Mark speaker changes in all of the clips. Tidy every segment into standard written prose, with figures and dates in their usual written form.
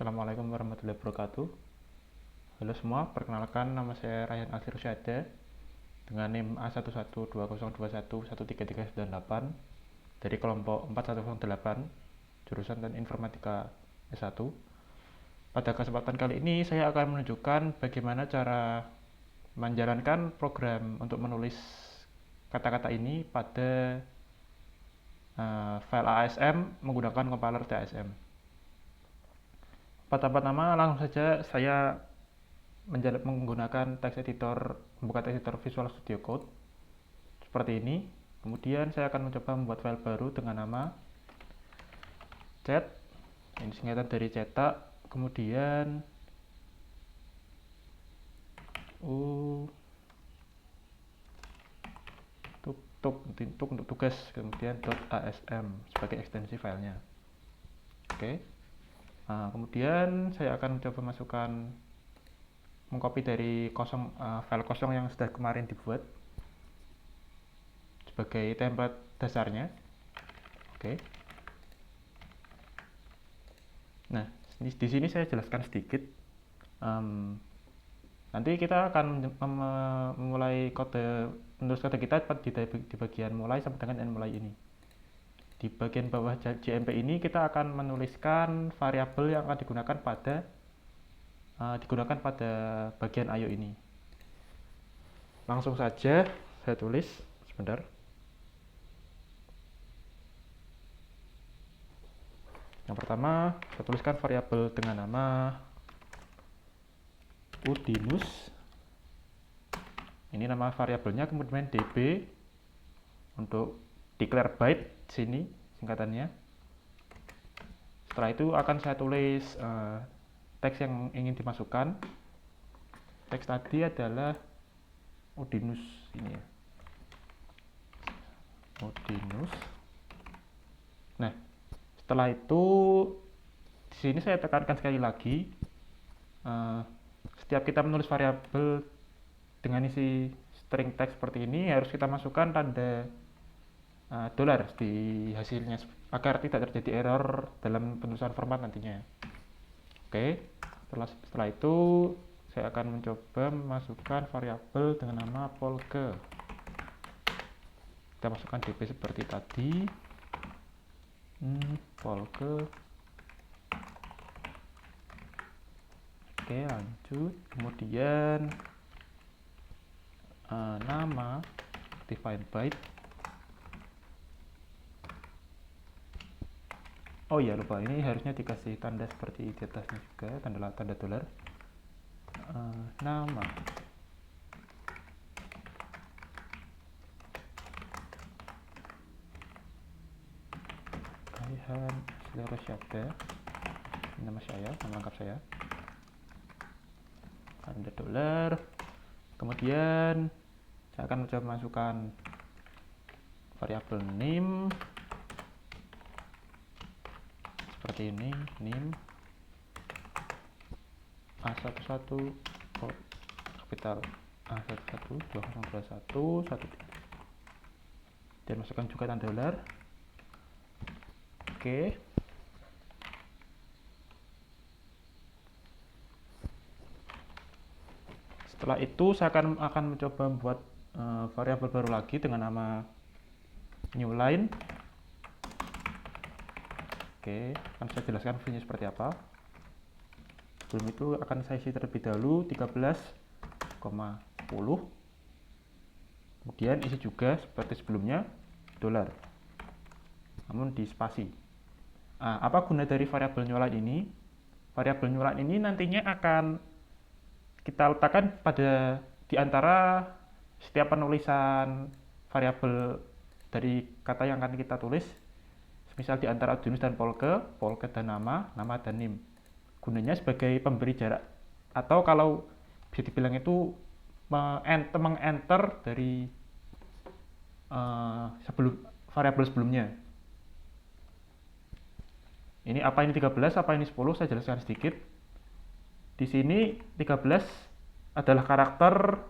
Speaker 1: Assalamualaikum warahmatullahi wabarakatuh. Halo semua, perkenalkan nama saya Ryan Alfi Rusyada dengan NIM A112021133398 dari kelompok 4108 jurusan dan Informatika S1. Pada kesempatan kali ini saya akan menunjukkan bagaimana cara menjalankan program untuk menulis kata-kata ini pada file ASM menggunakan compiler TASM. Pertama-tama langsung saja saya menggunakan membuka text editor Visual Studio Code seperti ini. Kemudian saya akan mencoba membuat file baru dengan nama cet, ini singkatan dari cetak, kemudian untuk tugas, kemudian .asm sebagai ekstensi filenya. Oke. Nah, kemudian saya akan mencoba mengcopy dari file kosong yang sudah kemarin dibuat sebagai template dasarnya. Oke. Nah, di sini saya jelaskan sedikit. Nanti kita akan memulai menulis kode kita di bagian mulai sampai dengan end mulai ini. Di bagian bawah JMP ini kita akan menuliskan variabel yang akan digunakan pada bagian IO ini. Langsung saja saya tulis sebentar. Yang pertama saya tuliskan variabel dengan nama udinus. Ini nama variabelnya, kemudian db untuk declare byte sini singkatannya. Setelah itu akan saya tulis teks yang ingin dimasukkan. Teks tadi adalah udinus ini ya. Udinus. Nah, setelah itu di sini saya tekankan sekali lagi, setiap kita menulis variabel dengan isi string teks seperti ini harus kita masukkan tanda dolar di hasilnya agar tidak terjadi error dalam penulisan format nantinya. Oke, setelah itu saya akan mencoba memasukkan variabel dengan nama polke. Kita masukkan db seperti tadi. Polke. Oke, lanjut. Kemudian nama define byte. Oh iya, lupa, ini harusnya dikasih tanda seperti di atasnya juga, tanda dolar. Nama Rayhan Rusyada, nama saya, nama lengkap saya, tanda dolar. Kemudian saya akan mencoba masukkan variabel name seperti ini, name A11 kapital A11 2021 dan masukkan juga tanda dolar. Oke. Setelah itu saya akan mencoba membuat variabel baru lagi dengan nama new line. Oke, akan saya jelaskan fungsinya seperti apa. Sebelum itu akan saya isi terlebih dahulu 13,10. Kemudian isi juga seperti sebelumnya dolar, namun di spasi. Apa guna dari variabel new line ini? Variabel new line ini nantinya akan kita letakkan di antara setiap penulisan variabel dari kata yang akan kita tulis. Misal di antara udinus dan polke dan nama dan nim. Gunanya sebagai pemberi jarak, atau kalau bisa dibilang itu meng-enter dari variabel sebelumnya. Ini apa ini 13, apa ini 10, saya jelaskan sedikit. Di sini 13 adalah karakter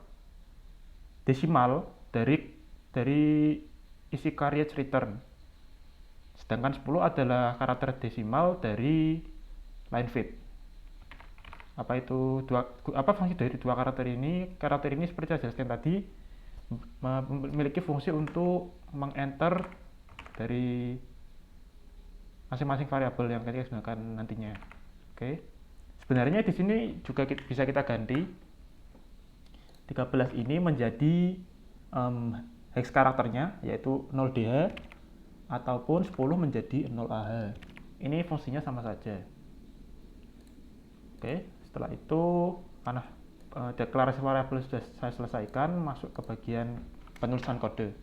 Speaker 1: desimal dari isi carriage return. Sedangkan 10 adalah karakter desimal dari line feed. Apa itu apa fungsi dari dua karakter ini? Karakter ini seperti saya jelaskan tadi memiliki fungsi untuk mengenter dari masing-masing variabel yang kita gunakan nantinya. Oke. Sebenarnya di sini juga bisa kita ganti 13 ini menjadi hex karakternya yaitu 0DH ataupun 10 menjadi 0AH. Ini fungsinya sama saja. Oke, setelah itu karena deklarasi variabel sudah saya selesaikan, masuk ke bagian penulisan kode.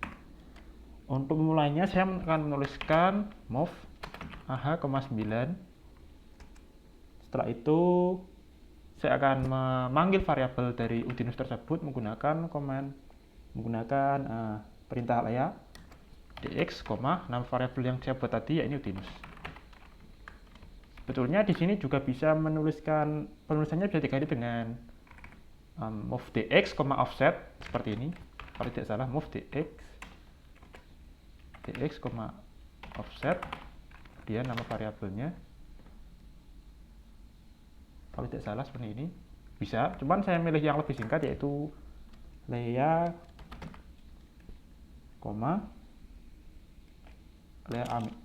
Speaker 1: Untuk memulainya saya akan menuliskan move AH,9. Setelah itu saya akan memanggil variabel dari Udinus tersebut menggunakan perintah Lea dx, nama variabel yang saya buat tadi yaitu Udinus. Sebetulnya di sini juga bisa menuliskan, penulisannya bisa diganti dengan move dx, offset seperti ini. Kalau tidak salah move dx, offset, kemudian nama variabelnya. Kalau tidak salah seperti ini bisa, cuman saya milih yang lebih singkat yaitu Lea,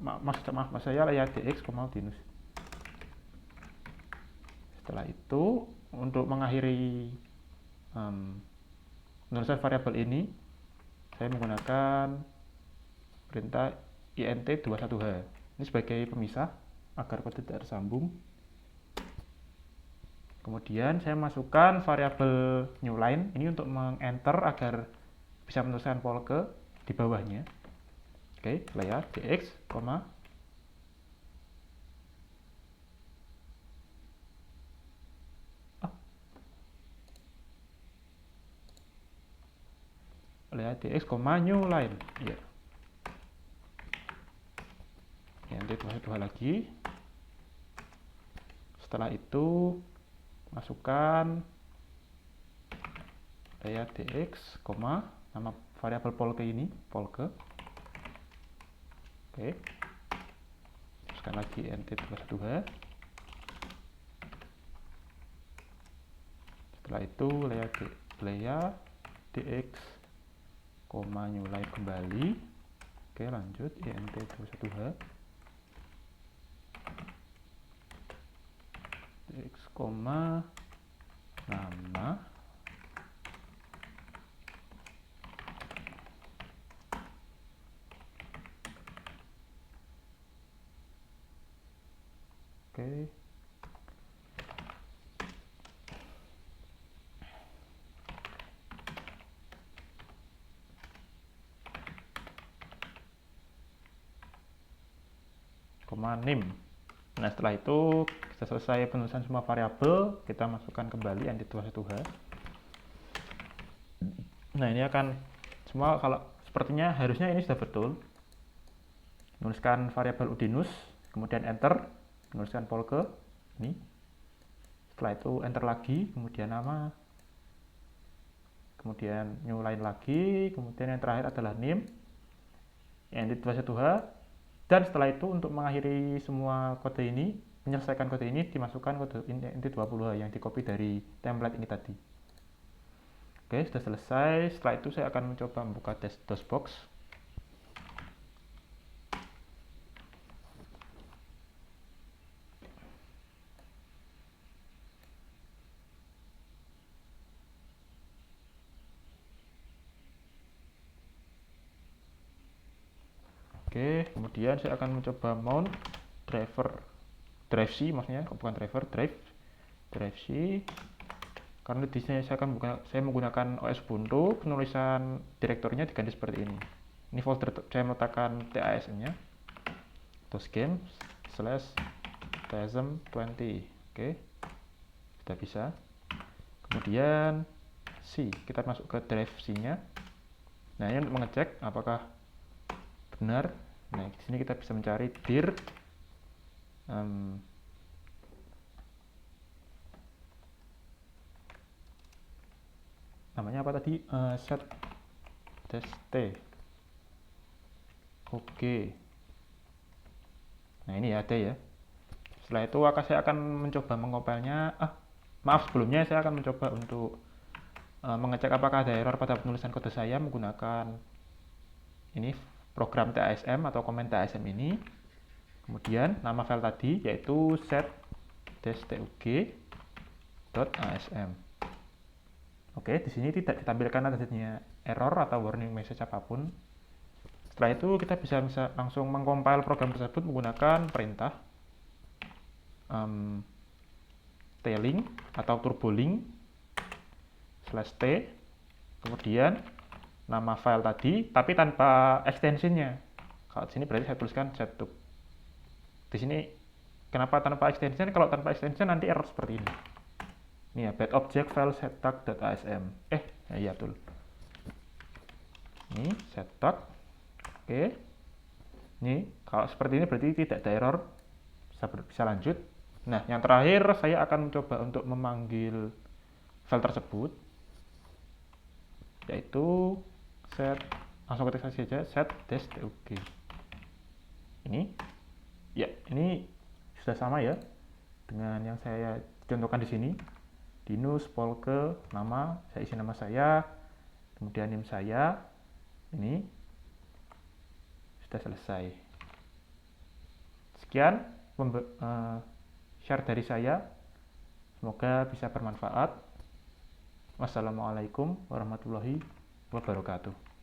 Speaker 1: maksud saya Lea dx, Udinus. Setelah itu untuk mengakhiri penulisan variabel ini saya menggunakan perintah int21h. Ini sebagai pemisah agar kode tidak tersambung. Kemudian saya masukkan variabel newline ini untuk mengenter agar bisa menuliskan polke di bawahnya. Oke, Lea dx, Lea dx, newline. Ya. Nanti dua lagi. Setelah itu masukkan Lea dx, nama variabel polke ini, polke. Oke. Teruskan lagi int21h. Setelah itu Lea dx, newline kembali. Oke, lanjut int21h. Dx, nama. Oke. Nim. Nah, setelah itu kita selesai penulisan semua variabel, kita masukkan kembali int21h. Nah, ini akan semua, kalau sepertinya harusnya ini sudah betul. Menuliskan variabel Udinus, kemudian enter, menuliskan polke ini. Setelah itu enter lagi, kemudian nama, kemudian newline lagi, kemudian yang terakhir adalah name, int21h. Dan setelah itu untuk mengakhiri semua kode ini, menyelesaikan kode ini, dimasukkan kode int20h yang dicopy dari template ini tadi. Oke, sudah selesai. Setelah itu saya akan mencoba membuka DOSBox. Oke, kemudian saya akan mencoba mount drive C, maksudnya bukan drive C. Karena di sini saya menggunakan OS Ubuntu, penulisan direktorinya diganti seperti ini. Ini folder saya meletakkan TASM-nya, dosgame/tsm20. Oke, sudah bisa. Kemudian C, kita masuk ke drive C-nya. Nah, ini untuk mengecek apakah benar. Nah, di sini kita bisa mencari dir namanya apa tadi, set test. Oke. Nah, ini ada ya. Setelah itu saya akan mencoba mengompilnya. Maaf, sebelumnya saya akan mencoba untuk mengecek apakah ada error pada penulisan kode saya menggunakan ini program TASM atau komen TASM ini. Kemudian nama file tadi yaitu set-tug.asm. Oke, di sini tidak ditampilkan adanya error atau warning message apapun. Setelah itu kita bisa langsung mengcompile program tersebut menggunakan perintah tling atau turboling /t, kemudian nama file tadi tapi tanpa extensionnya. Kalau di sini berarti saya tuliskan settug. Di sini kenapa tanpa extension? Kalau tanpa extension nanti error seperti ini. Ini ya, bad object file settug.asm. Ya betul. Ini settug. Oke. Ini kalau seperti ini berarti tidak ada error. Bisa lanjut. Nah, yang terakhir saya akan mencoba untuk memanggil file tersebut, yaitu langsung ketik saja set-tug. Ini ya, ini sudah sama ya dengan yang saya contohkan di sini. Dinus Polke, nama, saya isi nama saya, kemudian NIM saya. Ini sudah selesai. Sekian share dari saya, semoga bisa bermanfaat. Wassalamualaikum warahmatullahi wabarakatuh.